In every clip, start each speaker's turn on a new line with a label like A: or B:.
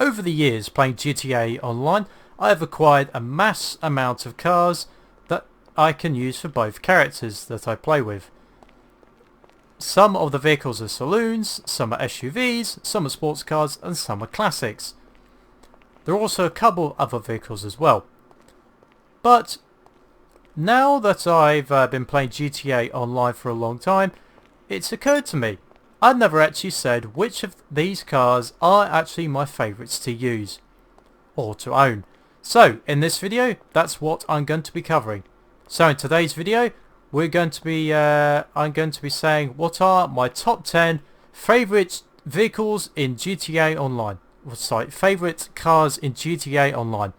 A: Over the years playing GTA Online, I have acquired a mass amount of cars that I can use for both characters that I play with. Some of the vehicles are saloons, some are SUVs, some are sports cars, and some are classics. There are also a couple other vehicles as well. But now that I've been playing GTA Online for a long time, it's occurred to me, I've never actually said which of these cars are actually my favourites to use or to own. So in this video, that's what I'm going to be covering. So in today's video, I'm going to be saying what are my top 10 favourite vehicles in GTA Online. Sorry, favourite cars in GTA Online.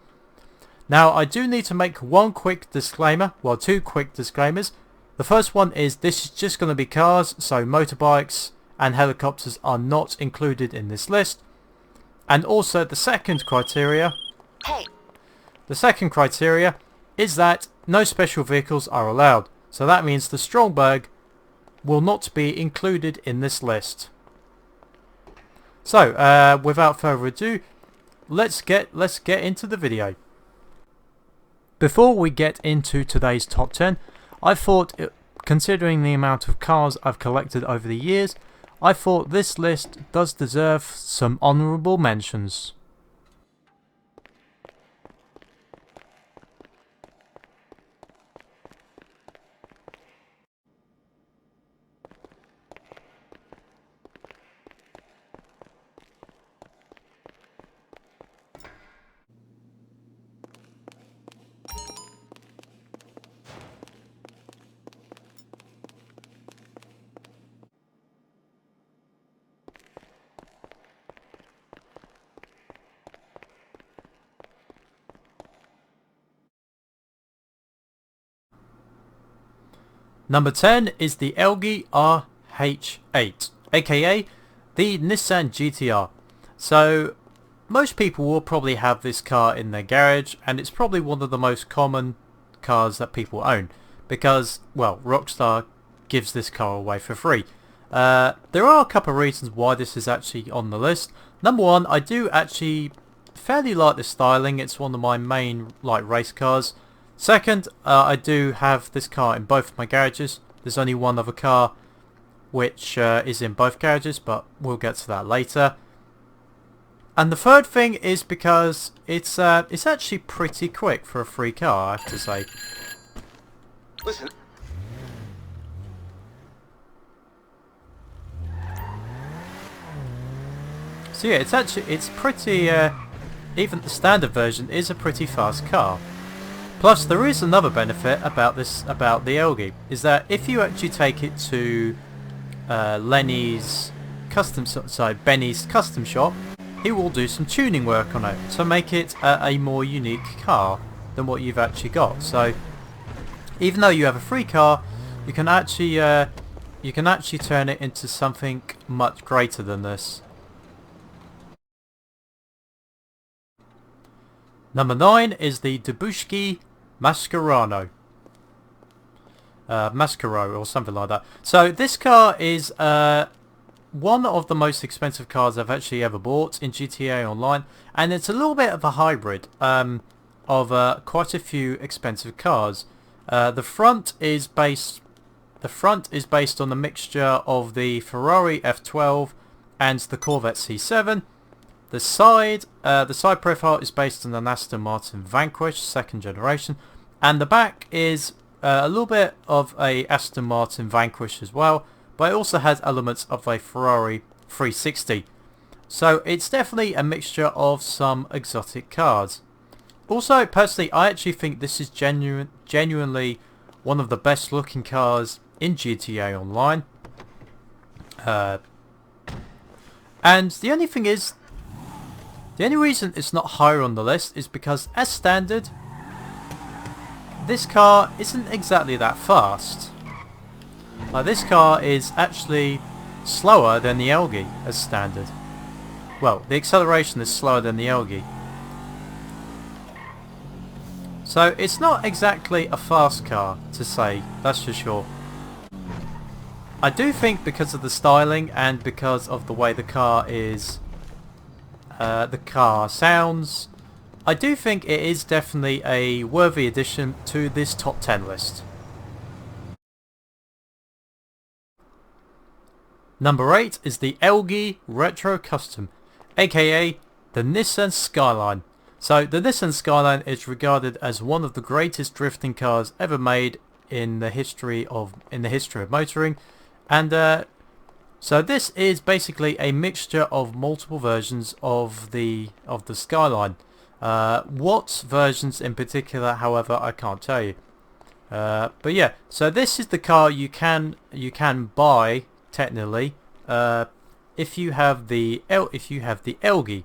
A: Now I do need to make one quick disclaimer, well, two quick disclaimers. The first one is this is just going to be cars, so motorbikes and helicopters are not included in this list. And also the second criteria is that no special vehicles are allowed. So that means the Stromberg will not be included in this list. So without further ado, let's get into the video. Before we get into today's top 10, I thought, considering the amount of cars I've collected over the years, I thought this list does deserve some honourable mentions. Number 10 is the Elgi RH8, aka the Nissan GTR. So most people will probably have this car in their garage, and it's probably one of the most common cars that people own because, well, Rockstar gives this car away for free. There are a couple of reasons why this is actually on the list. Number one, I do actually fairly like the styling. It's one of my main race cars. Second, I do have this car in both of my garages. There's only one other car which is in both garages, but we'll get to that later. And the third thing is because it's actually pretty quick for a free car, I have to say.
B: Listen.
A: So yeah, it's pretty. Even the standard version is a pretty fast car. Plus, there is another benefit about the Elgi, is that if you actually take it to Benny's custom shop, he will do some tuning work on it to make it a more unique car than what you've actually got. So, even though you have a free car, you can actually turn it into something much greater than this. Number 9 is the Dabushki Mascherano. Mascaro or something like that. So this car is one of the most expensive cars I've actually ever bought in GTA Online, and it's a little bit of a hybrid of quite a few expensive cars. The front is based on the mixture of the Ferrari F12 and the Corvette C7. The side profile is based on the Aston Martin Vanquish 2nd generation, and the back is a little bit of a Aston Martin Vanquish as well, but it also has elements of a Ferrari 360. So it's definitely a mixture of some exotic cars. Also, personally, I actually think this is genuinely one of the best looking cars in GTA Online. And the only thing is, the only reason it's not higher on the list is because, as standard, this car isn't exactly that fast. This car is actually slower than the Elgi as standard. Well, the acceleration is slower than the Elgi. So it's not exactly a fast car to say, that's for sure. I do think because of the styling and because of the way the car is the car sounds, I do think it is definitely a worthy addition to this top 10 list. Number 8 is the Elgi Retro Custom, aka the Nissan Skyline. So the Nissan Skyline is regarded as one of the greatest drifting cars ever made in the history of motoring, and so this is basically a mixture of multiple versions of the Skyline. What versions in particular, however, I can't tell you. But yeah, so this is the car you can buy technically if you have the Elgi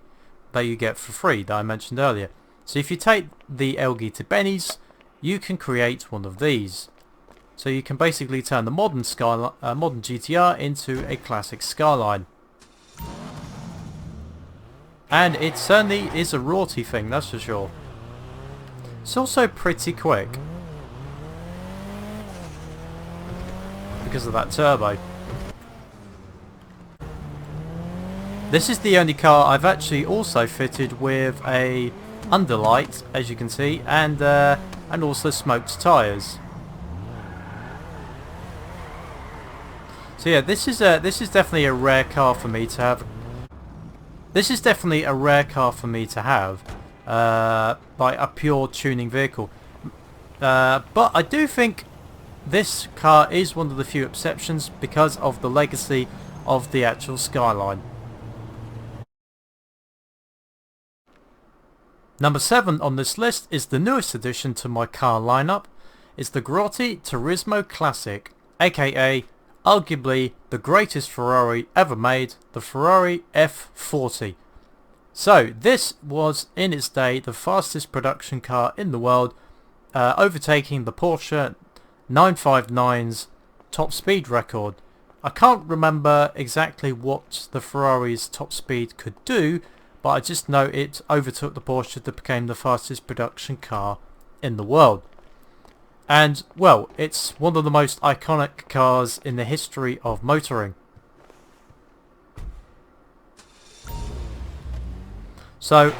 A: that you get for free that I mentioned earlier. So if you take the Elgi to Benny's, you can create one of these. So you can basically turn the modern GTR into a classic Skyline. And it certainly is a rorty thing, that's for sure. It's also pretty quick because of that turbo. This is the only car I've actually also fitted with a underlight, as you can see, and also smoked tyres. So yeah, this is definitely a rare car for me to have. This is definitely a rare car for me to have, like a pure tuning vehicle. But I do think this car is one of the few exceptions because of the legacy of the actual Skyline. Number 7 on this list is the newest addition to my car lineup. It's the Grotti Turismo Classic, aka arguably the greatest Ferrari ever made, the Ferrari F40. So this was in its day the fastest production car in the world, overtaking the Porsche 959's top speed record. I can't remember exactly what the Ferrari's top speed could do, but I just know it overtook the Porsche that became the fastest production car in the world. And, well, it's one of the most iconic cars in the history of motoring. So,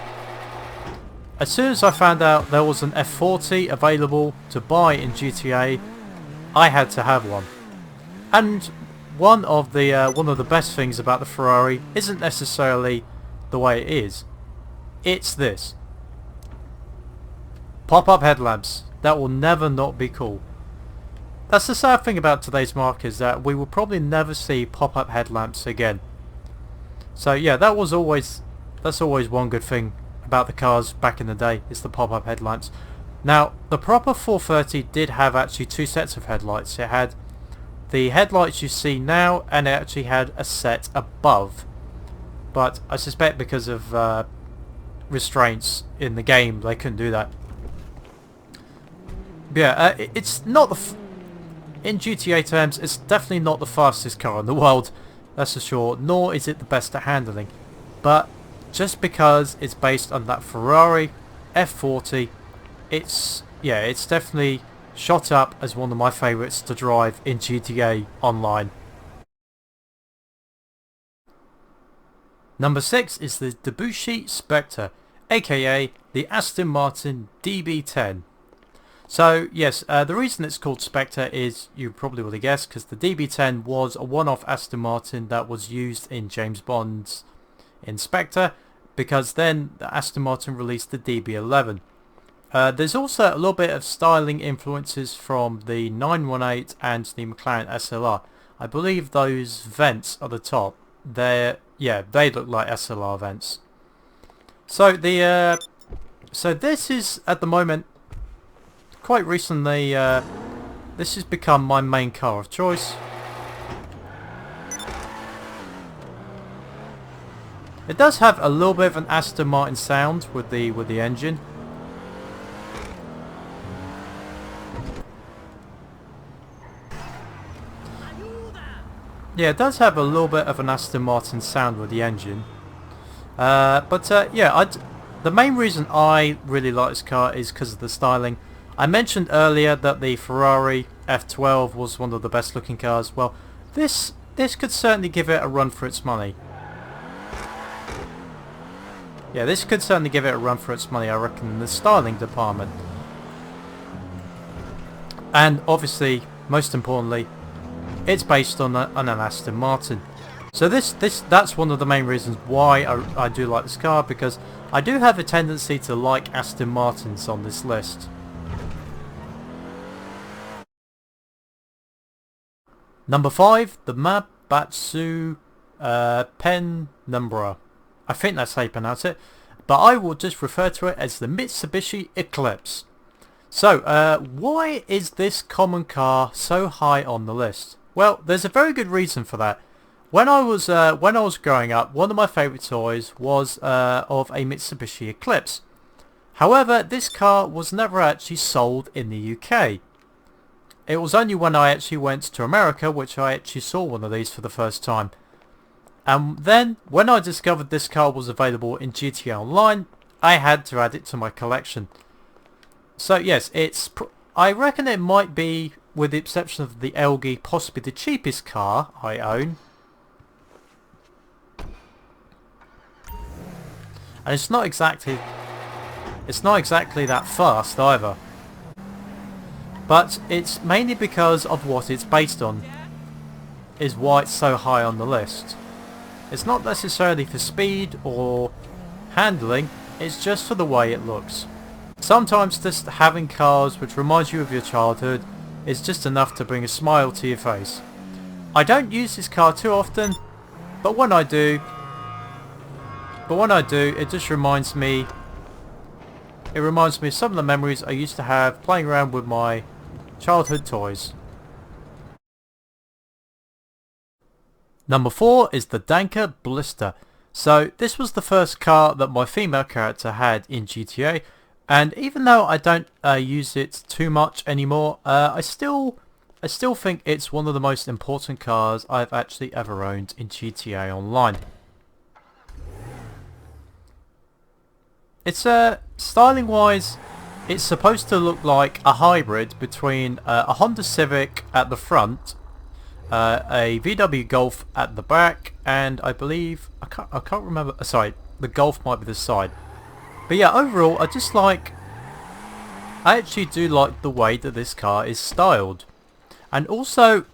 A: as soon as I found out there was an F40 available to buy in GTA, I had to have one. And one of the best things about the Ferrari isn't necessarily the way it is. It's this. Pop-up headlamps. That will never not be cool. That's the sad thing about today's market, is that we will probably never see pop-up headlamps again. So yeah, that's always one good thing about the cars back in the day, is the pop-up headlamps. Now, the proper 430 did have actually two sets of headlights. It had the headlights you see now, and it actually had a set above. But I suspect because of restraints in the game, they couldn't do that. Yeah, it's not in GTA terms, it's definitely not the fastest car in the world, that's for sure, nor is it the best at handling. But just because it's based on that Ferrari F40, it's definitely shot up as one of my favourites to drive in GTA Online. Number 6 is the Debussy Spectre, aka the Aston Martin DB10. So yes, the reason it's called Spectre is, you probably would have guessed, because the DB10 was a one-off Aston Martin that was used in James Bond's Spectre, because then the Aston Martin released the DB11. There's also a little bit of styling influences from the 918 and the McLaren SLR. I believe those vents at the top, they look like SLR vents. So this is, at the moment, quite recently, this has become my main car of choice. It does have a little bit of an Aston Martin sound with the engine. Yeah, it does have a little bit of an Aston Martin sound with the engine. The main reason I really like this car is because of the styling. I mentioned earlier that the Ferrari F12 was one of the best looking cars. Well, this could certainly give it a run for its money. Yeah, this could certainly give it a run for its money, I reckon, in the styling department. And obviously, most importantly, it's based on an Aston Martin. So that's one of the main reasons why I do like this car, because I do have a tendency to like Aston Martins on this list. Number 5, the Mabatsu Penumbra. I think that's how you pronounce it, but I will just refer to it as the Mitsubishi Eclipse. So, why is this common car so high on the list? Well, there's a very good reason for that. When I was growing up, one of my favourite toys was of a Mitsubishi Eclipse. However, this car was never actually sold in the UK. It was only when I actually went to America which I actually saw one of these for the first time. And then, when I discovered this car was available in GTA Online, I had to add it to my collection. So yes, I reckon it might be, with the exception of the Elgi, possibly the cheapest car I own. And it's not exactly that fast either. But it's mainly because of what it's based on, is why it's so high on the list. It's not necessarily for speed or handling, it's just for the way it looks. Sometimes just having cars which remind you of your childhood is just enough to bring a smile to your face. I don't use this car too often, but when I do, it just reminds me of some of the memories I used to have playing around with my childhood toys. Number 4 is the Danker Blister. So this was the first car that my female character had in GTA, and even though I don't use it too much anymore, I still think it's one of the most important cars I've actually ever owned in GTA Online. It's styling wise, it's supposed to look like a hybrid between a Honda Civic at the front, a VW Golf at the back, and I believe I can't remember. Sorry, the Golf might be the side. But yeah, overall, I actually do like the way that this car is styled, and also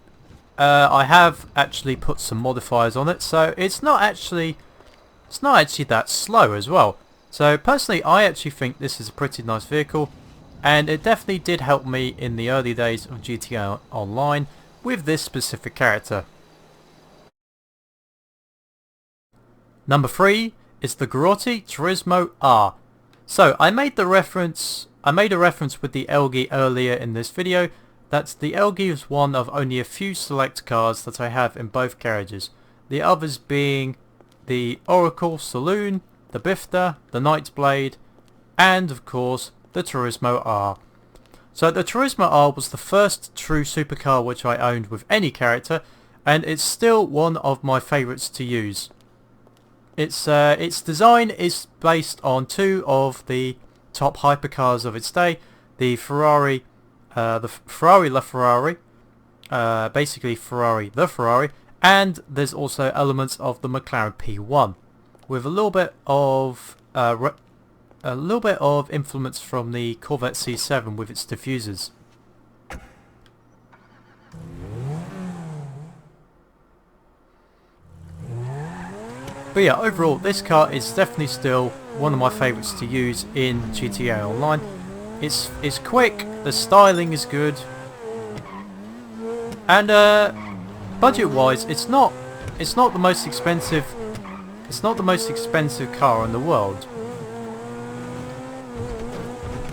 A: I have actually put some modifiers on it, so it's not actually that slow as well. So personally, I actually think this is a pretty nice vehicle, and it definitely did help me in the early days of GTA Online with this specific character. Number 3 is the Grotti Turismo R. So I made a reference with the Elgi earlier in this video, that the Elgi is one of only a few select cars that I have in both garages, the others being the Oracle Saloon, the Bifta, the Nightblade, and of course the Turismo R. So the Turismo R was the first true supercar which I owned with any character, and it's still one of my favourites to use. Its design is based on two of the top hypercars of its day, the Ferrari LaFerrari, basically Ferrari the Ferrari, and there's also elements of the McLaren P1 with a little bit of influence from the Corvette C7 with its diffusers. But yeah, overall this car is definitely still one of my favourites to use in GTA Online. It's quick, the styling is good, and budget wise it's not the most expensive car in the world.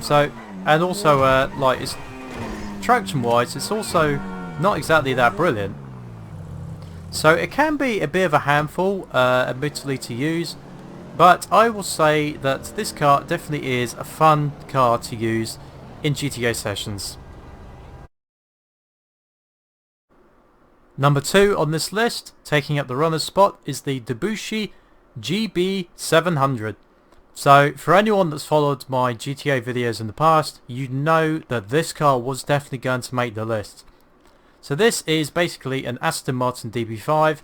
A: So, and also like, it's traction wise it's also not exactly that brilliant. So it can be a bit of a handful, admittedly, to use, but I will say that this car definitely is a fun car to use in GTA sessions. Number 2 on this list, taking up the runner's spot, is the Debussy GB700. So for anyone that's followed my GTA videos in the past, you know that this car was definitely going to make the list. So this is basically an Aston Martin DB5,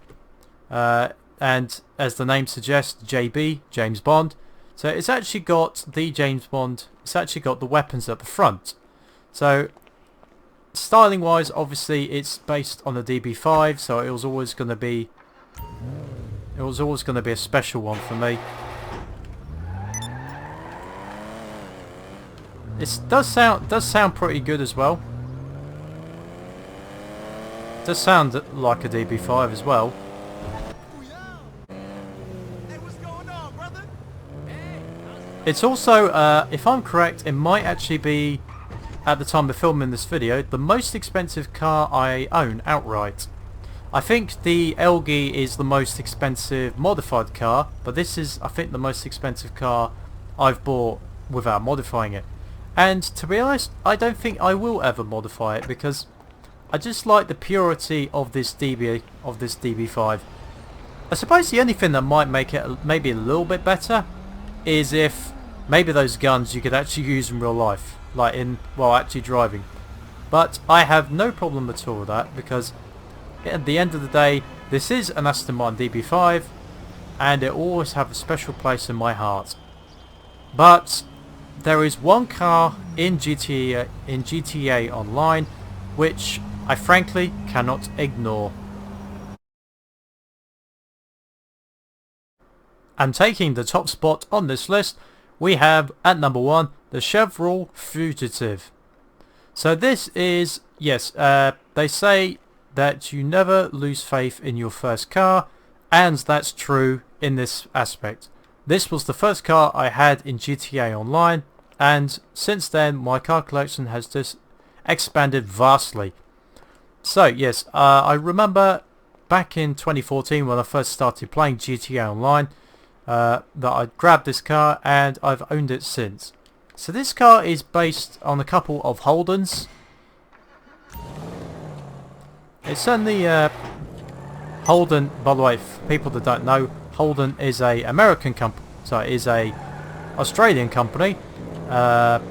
A: and as the name suggests, JB, James Bond. So it's actually got the James Bond, it's actually got the weapons at the front. So styling wise, obviously it's based on the DB5, so it was always going to be a special one for me. It does sound pretty good as well. It does sound like a DB5 as well. It's also, if I'm correct, it might actually be, at the time of filming this video, the most expensive car I own outright. I think the Elgi is the most expensive modified car, but this is, I think, the most expensive car I've bought without modifying it. And to be honest, I don't think I will ever modify it because I just like the purity of this DB5. I suppose the only thing that might make it maybe a little bit better is if maybe those guns you could actually use in real life, like while actually driving. But I have no problem at all with that because at the end of the day, this is an Aston Martin DB5 and it always have a special place in my heart. But there is one car in GTA Online which I frankly cannot ignore. And taking the top spot on this list, we have at number 1 the Chevrolet Fugitive. So this is, yes, they say that you never lose faith in your first car, and that's true in this aspect. This was the first car I had in GTA Online, and since then my car collection has just expanded vastly. So yes, I remember back in 2014 when I first started playing GTA Online, that I grabbed this car and I've owned it since. So this car is based on a couple of Holdens. It's certainly Holden, by the way, for people that don't know, Holden is a American company, so it is a Australian company. Now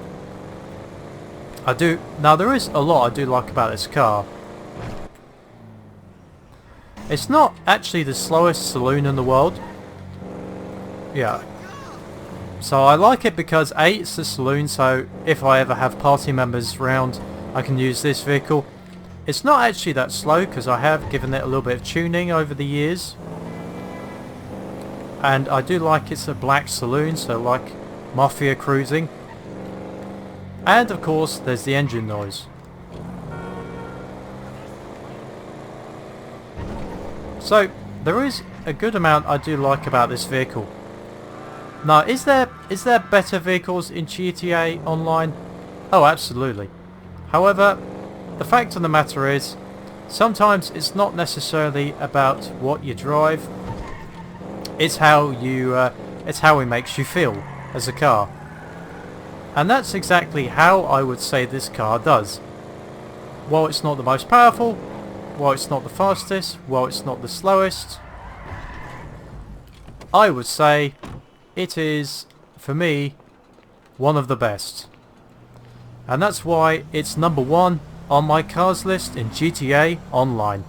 A: there is a lot I do like about this car. It's not actually the slowest saloon in the world. Yeah. So I like it because A, it's a saloon, so if I ever have party members around, I can use this vehicle. It's not actually that slow because I have given it a little bit of tuning over the years. And I do like it's a black saloon, so like Mafia cruising. And of course there's the engine noise. So there is a good amount I do like about this vehicle. Now, is there better vehicles in GTA Online? Oh, absolutely. However, the fact of the matter is, sometimes it's not necessarily about what you drive. It's how it makes you feel as a car. And that's exactly how I would say this car does. While it's not the most powerful, while it's not the fastest, while it's not the slowest, I would say it is, for me, one of the best. And that's why it's number 1 on my cars list in GTA Online.